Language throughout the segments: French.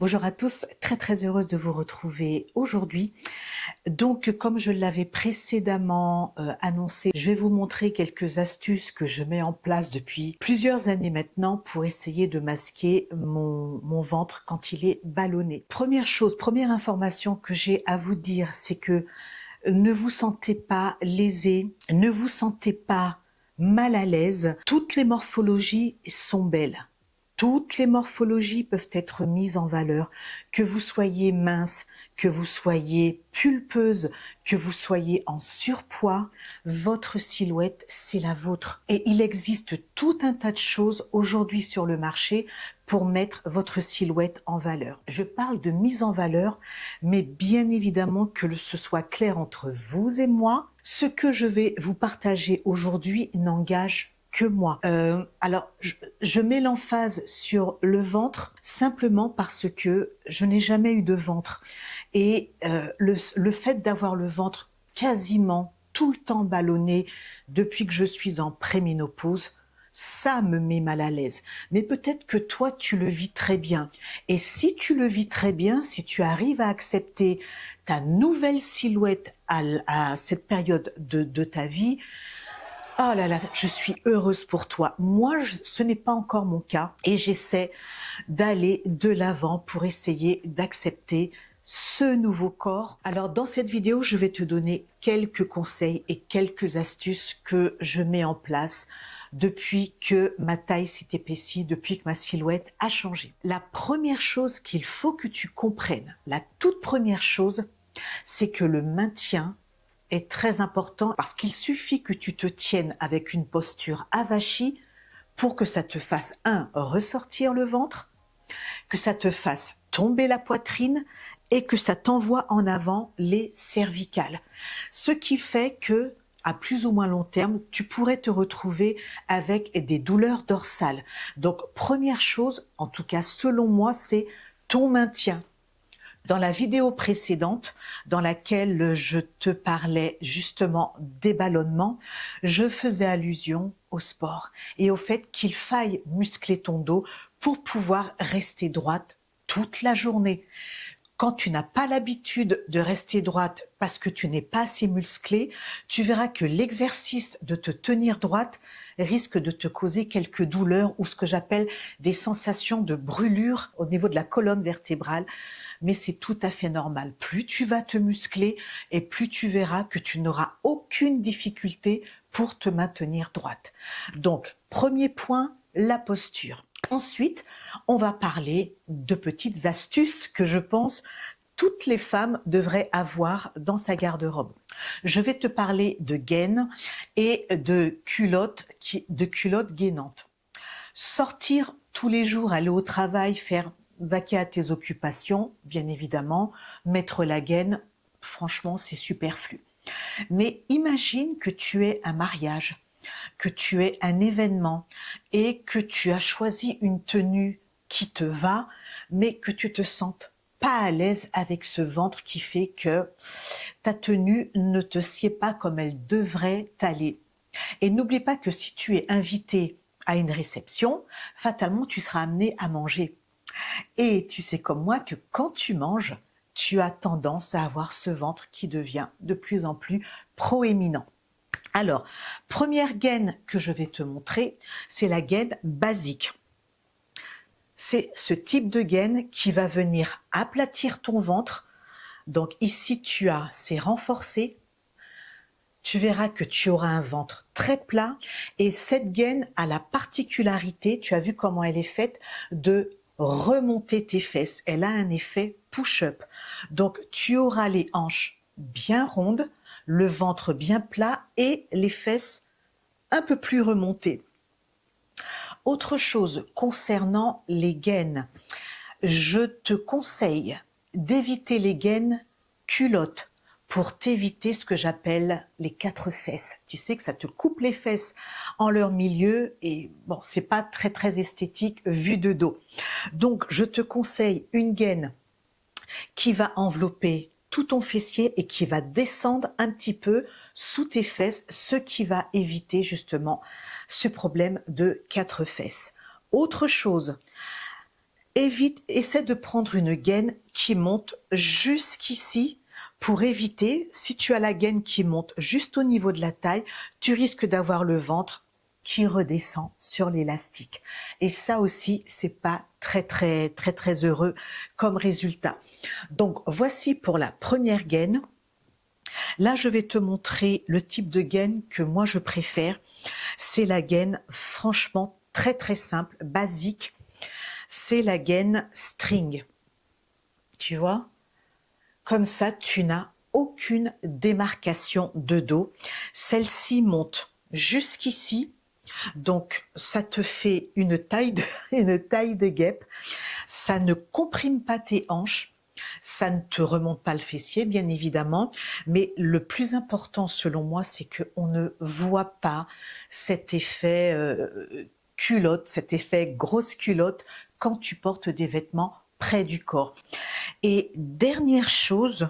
Bonjour à tous, très heureuse de vous retrouver aujourd'hui. Donc comme je l'avais précédemment annoncé, je vais vous montrer quelques astuces que je mets en place depuis plusieurs années maintenant pour essayer de masquer mon ventre quand il est ballonné. Première chose, première information que j'ai à vous dire, c'est que ne vous sentez pas lésé, ne vous sentez pas mal à l'aise. Toutes les morphologies sont belles. Toutes les morphologies peuvent être mises en valeur, que vous soyez mince, que vous soyez pulpeuse, que vous soyez en surpoids, votre silhouette, c'est la vôtre. Et il existe tout un tas de choses aujourd'hui sur le marché pour mettre votre silhouette en valeur. Je parle de mise en valeur, mais bien évidemment que ce soit clair entre vous et moi. Ce que je vais vous partager aujourd'hui n'engage que moi. Alors, je mets l'emphase sur le ventre simplement parce que je n'ai jamais eu de ventre. Et le fait d'avoir le ventre quasiment tout le temps ballonné depuis que je suis en préménopause, ça me met mal à l'aise. Mais peut-être que toi, tu le vis très bien. Et si tu le vis très bien, si tu arrives à accepter ta nouvelle silhouette à cette période de ta vie, oh là là, je suis heureuse pour toi. Moi, ce n'est pas encore mon cas et j'essaie d'aller de l'avant pour essayer d'accepter ce nouveau corps. Alors dans cette vidéo, je vais te donner quelques conseils et quelques astuces que je mets en place depuis que ma taille s'est épaissie, depuis que ma silhouette a changé. La première chose qu'il faut que tu comprennes, la toute première chose, c'est que le maintien est très important parce qu'il suffit que tu te tiennes avec une posture avachie pour que ça te fasse ressortir le ventre, que ça te fasse tomber la poitrine et que ça t'envoie en avant les cervicales. Ce qui fait que, à plus ou moins long terme, tu pourrais te retrouver avec des douleurs dorsales. Donc, première chose, en tout cas selon moi, c'est ton maintien. Dans la vidéo précédente, dans laquelle je te parlais justement des ballonnements, je faisais allusion au sport et au fait qu'il faille muscler ton dos pour pouvoir rester droite toute la journée. Quand tu n'as pas l'habitude de rester droite parce que tu n'es pas assez musclé, tu verras que l'exercice de te tenir droite risque de te causer quelques douleurs ou ce que j'appelle des sensations de brûlure au niveau de la colonne vertébrale. Mais c'est tout à fait normal. Plus tu vas te muscler et plus tu verras que tu n'auras aucune difficulté pour te maintenir droite. Donc, premier point, la posture. Ensuite, on va parler de petites astuces que je pense toutes les femmes devraient avoir dans sa garde-robe. Je vais te parler de gaines et de culottes gainantes. Sortir tous les jours, aller au travail, faire vaquer à tes occupations, bien évidemment, mettre la gaine, franchement, c'est superflu. Mais imagine que tu aies un mariage, que tu aies un événement et que tu as choisi une tenue qui te va, mais que tu te sentes pas à l'aise avec ce ventre qui fait que ta tenue ne te sied pas comme elle devrait t'aller. Et n'oublie pas que si tu es invité à une réception, fatalement tu seras amené à manger. Et tu sais comme moi que quand tu manges, tu as tendance à avoir ce ventre qui devient de plus en plus proéminent. Alors, première gaine que je vais te montrer, c'est la gaine basique. C'est ce type de gaine qui va venir aplatir ton ventre. Donc ici, c'est renforcé. Tu verras que tu auras un ventre très plat. Et cette gaine a la particularité, tu as vu comment elle est faite, de remonter tes fesses. Elle a un effet push-up. Donc tu auras les hanches bien rondes, le ventre bien plat et les fesses un peu plus remontées. Autre chose concernant les gaines, je te conseille d'éviter les gaines culottes pour t'éviter ce que j'appelle les 4 fesses. Tu sais que ça te coupe les fesses en leur milieu et bon, c'est pas très esthétique vu de dos. Donc, je te conseille une gaine qui va envelopper tout ton fessier et qui va descendre un petit peu sous tes fesses, ce qui va éviter justement ce problème de 4 fesses. Autre chose, essaie de prendre une gaine qui monte jusqu'ici pour éviter, si tu as la gaine qui monte juste au niveau de la taille, tu risques d'avoir le ventre qui redescend sur l'élastique. Et ça aussi, c'est pas très heureux comme résultat. Donc, voici pour la première gaine. Là, je vais te montrer le type de gaine que moi je préfère. C'est la gaine franchement très simple, basique. C'est la gaine string. Tu vois? Comme ça, tu n'as aucune démarcation de dos. Celle-ci monte jusqu'ici. Donc, ça te fait une taille de guêpe. Ça ne comprime pas tes hanches. Ça ne te remonte pas le fessier, bien évidemment. Mais le plus important, selon moi, c'est qu'on ne voit pas cet effet culotte, cet effet grosse culotte quand tu portes des vêtements près du corps. Et dernière chose,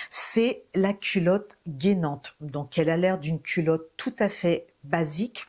c'est la culotte gainante. Donc, elle a l'air d'une culotte tout à fait basique.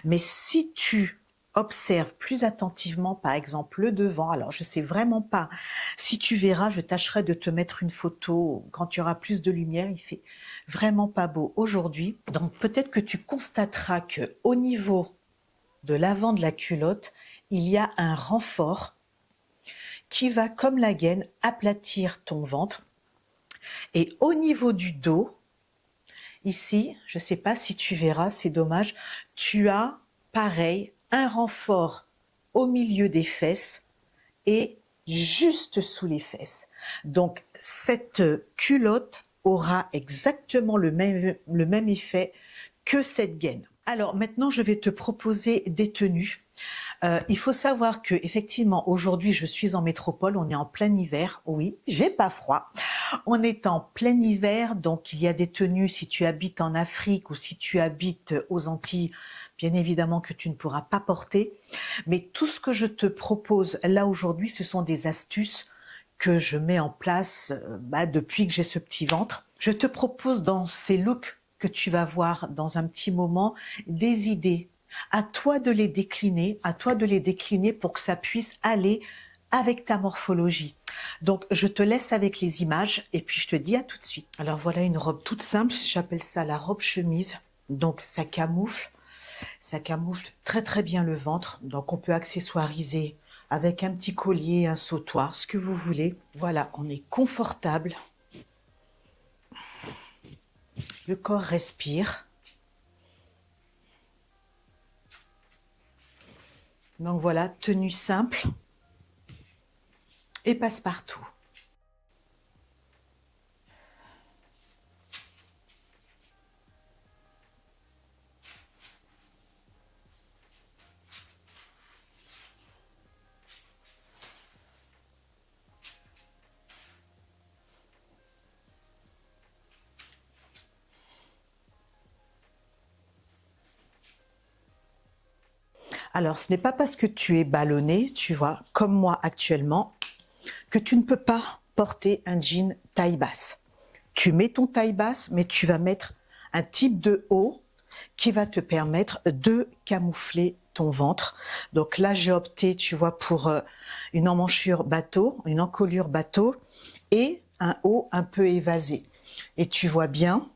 Mais si tu observes plus attentivement, par exemple, le devant, alors je sais vraiment pas, si tu verras, je tâcherai de te mettre une photo quand tu auras plus de lumière, il fait vraiment pas beau aujourd'hui. Donc, peut-être que tu constateras que au niveau de l'avant de la culotte, il y a un renfort qui va, comme la gaine, aplatir ton ventre. Et au niveau du dos, ici, je ne sais pas si tu verras, c'est dommage, tu as, pareil, un renfort au milieu des fesses et juste sous les fesses. Donc, cette culotte aura exactement le même effet que cette gaine. Alors, maintenant, je vais te proposer des tenues. Il faut savoir que effectivement aujourd'hui je suis en métropole, on est en plein hiver, oui, j'ai pas froid. On est en plein hiver, donc il y a des tenues si tu habites en Afrique ou si tu habites aux Antilles, bien évidemment que tu ne pourras pas porter. Mais tout ce que je te propose là aujourd'hui, ce sont des astuces que je mets en place depuis que j'ai ce petit ventre. Je te propose dans ces looks que tu vas voir dans un petit moment des idées. À toi de les décliner, pour que ça puisse aller avec ta morphologie. Donc, je te laisse avec les images et puis je te dis à tout de suite. Alors voilà une robe toute simple, j'appelle ça la robe chemise. Donc, ça camoufle très bien le ventre. Donc, on peut accessoiriser avec un petit collier, un sautoir, ce que vous voulez. Voilà, on est confortable. Le corps respire. Donc voilà, tenue simple et passe-partout. Alors, ce n'est pas parce que tu es ballonné, tu vois, comme moi actuellement, que tu ne peux pas porter un jean taille basse. Tu mets ton taille basse, mais tu vas mettre un type de haut qui va te permettre de camoufler ton ventre. Donc là, j'ai opté, tu vois, pour une emmanchure bateau, une encolure bateau et un haut un peu évasé. Et tu vois bien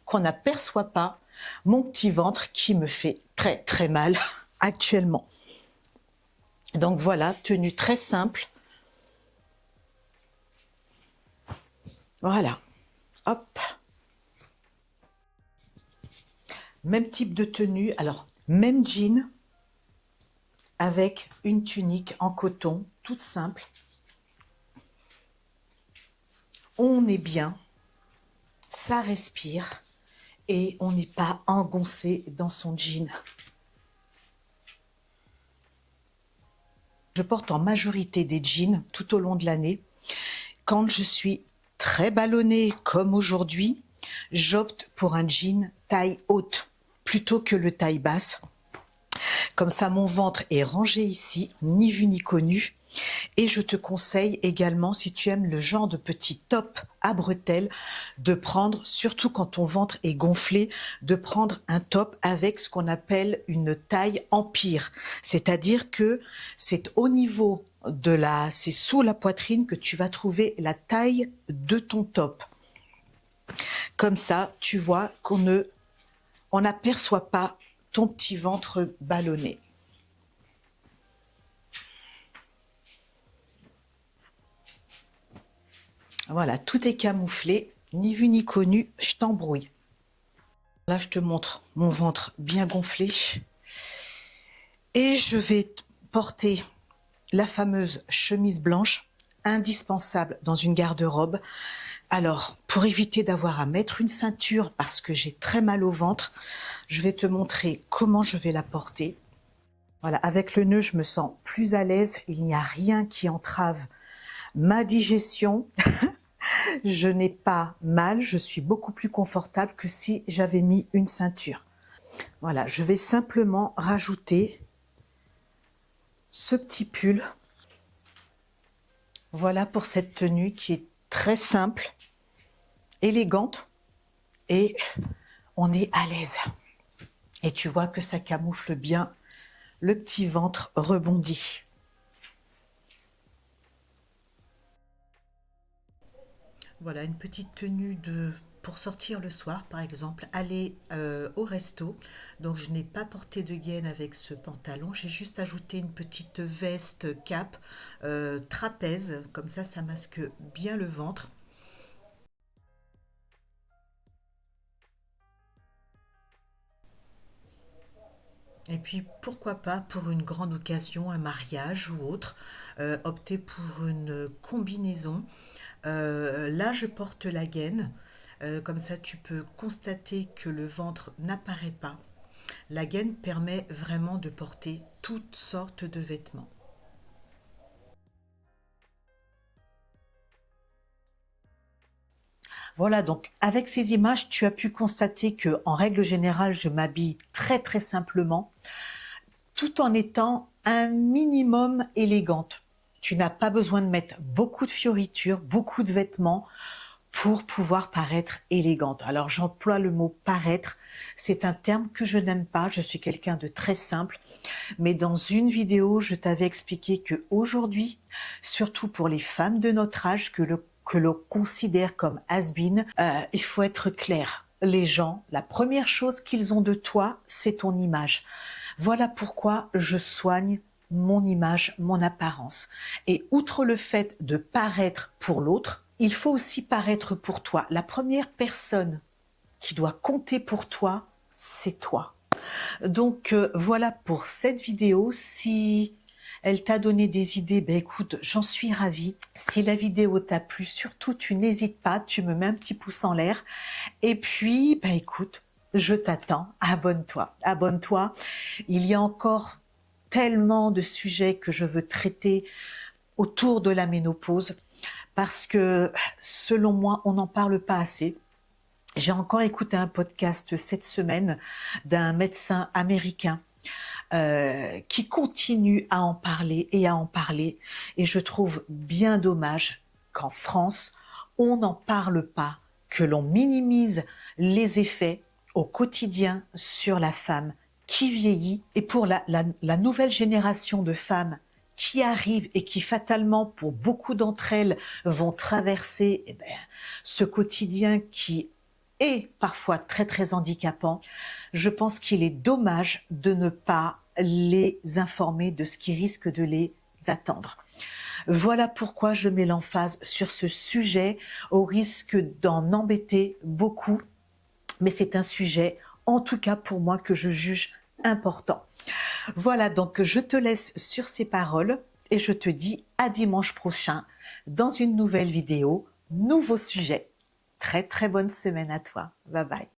qu'on n'aperçoit pas mon petit ventre qui me fait très mal actuellement. Donc voilà, tenue très simple. Voilà, hop. Même type de tenue, alors même jean avec une tunique en coton, toute simple. On est bien, ça respire et on n'est pas engoncé dans son jean. Je porte en majorité des jeans tout au long de l'année. Quand je suis très ballonnée comme aujourd'hui, j'opte pour un jean taille haute plutôt que le taille basse. Comme ça, mon ventre est rangé ici, ni vu ni connu. Et je te conseille également, si tu aimes le genre de petit top à bretelles, de prendre, surtout quand ton ventre est gonflé, de prendre un top avec ce qu'on appelle une taille empire. C'est-à-dire que c'est au niveau c'est sous la poitrine que tu vas trouver la taille de ton top. Comme ça, tu vois on n'aperçoit pas ton petit ventre ballonné. Voilà, tout est camouflé, ni vu ni connu, je t'embrouille. Là, je te montre mon ventre bien gonflé. Et je vais porter la fameuse chemise blanche, indispensable dans une garde-robe. Alors, pour éviter d'avoir à mettre une ceinture parce que j'ai très mal au ventre, je vais te montrer comment je vais la porter. Voilà, avec le nœud, je me sens plus à l'aise. Il n'y a rien qui entrave ma digestion. Je n'ai pas mal, je suis beaucoup plus confortable que si j'avais mis une ceinture. Voilà, je vais simplement rajouter ce petit pull. Voilà pour cette tenue qui est très simple, élégante et on est à l'aise. Et tu vois que ça camoufle bien le petit ventre rebondi. Voilà une petite tenue pour sortir le soir, par exemple, aller au resto. Donc je n'ai pas porté de gaine avec ce pantalon, j'ai juste ajouté une petite veste cape trapèze, comme ça masque bien le ventre. Et puis pourquoi pas pour une grande occasion, un mariage ou autre, opter pour une combinaison. Là je porte la gaine, comme ça tu peux constater que le ventre n'apparaît pas. La gaine permet vraiment de porter toutes sortes de vêtements. Voilà, donc avec ces images, tu as pu constater que, en règle générale, je m'habille très très simplement, tout en étant un minimum élégante. Tu n'as pas besoin de mettre beaucoup de fioritures, beaucoup de vêtements pour pouvoir paraître élégante. Alors j'emploie le mot paraître, c'est un terme que je n'aime pas, je suis quelqu'un de très simple, mais dans une vidéo, je t'avais expliqué que aujourd'hui, surtout pour les femmes de notre âge que l'on considère comme has-been, il faut être clair. Les gens, la première chose qu'ils ont de toi, c'est ton image. Voilà pourquoi je soigne mon image, mon apparence. Et outre le fait de paraître pour l'autre, il faut aussi paraître pour toi. La première personne qui doit compter pour toi, c'est toi. Donc voilà pour cette vidéo. Si elle t'a donné des idées, ben écoute, j'en suis ravie. Si la vidéo t'a plu, surtout tu n'hésites pas, tu me mets un petit pouce en l'air. Et puis, ben écoute, je t'attends, abonne-toi, abonne-toi. Il y a encore tellement de sujets que je veux traiter autour de la ménopause parce que selon moi, on n'en parle pas assez. J'ai encore écouté un podcast cette semaine d'un médecin américain qui continue à en parler et à en parler. Et je trouve bien dommage qu'en France, on n'en parle pas, que l'on minimise les effets au quotidien sur la femme qui vieillit. Et pour la nouvelle génération de femmes qui arrivent et qui fatalement, pour beaucoup d'entre elles, vont traverser ce quotidien qui est parfois très très handicapant, je pense qu'il est dommage de ne pas les informer de ce qui risque de les attendre. Voilà pourquoi je mets l'emphase sur ce sujet, au risque d'en embêter beaucoup, mais c'est un sujet, en tout cas pour moi, que je juge important. Voilà, donc je te laisse sur ces paroles et je te dis à dimanche prochain dans une nouvelle vidéo, nouveau sujet. Très très bonne semaine à toi. Bye bye.